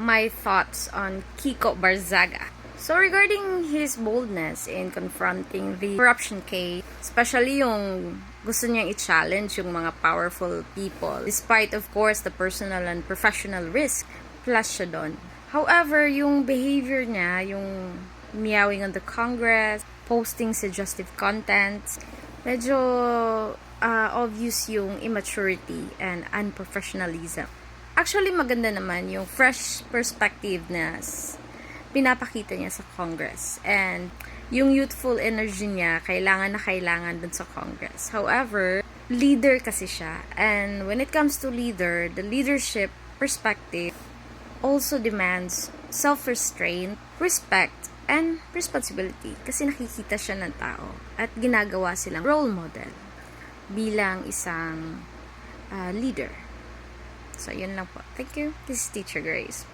my thoughts on Kiko Barzaga. So regarding his boldness in confronting the corruption case, especially yung gusto niyang i-challenge yung mga powerful people, despite of course the personal and professional risk, plus siya doon. However, yung behavior niya, yung meowing on the Congress, posting suggestive contents, medyo obvious yung immaturity and unprofessionalism. Actually, maganda naman yung fresh perspective na pinapakita niya sa Congress. And yung youthful energy niya, kailangan na kailangan dun sa Congress. However, leader kasi siya. And when it comes to leader, the leadership perspective also demands self-restraint, respect, and responsibility. Kasi nakikita siya ng tao at ginagawa silang role model bilang isang leader. So, yun lang po. Thank you. This is Teacher Grace.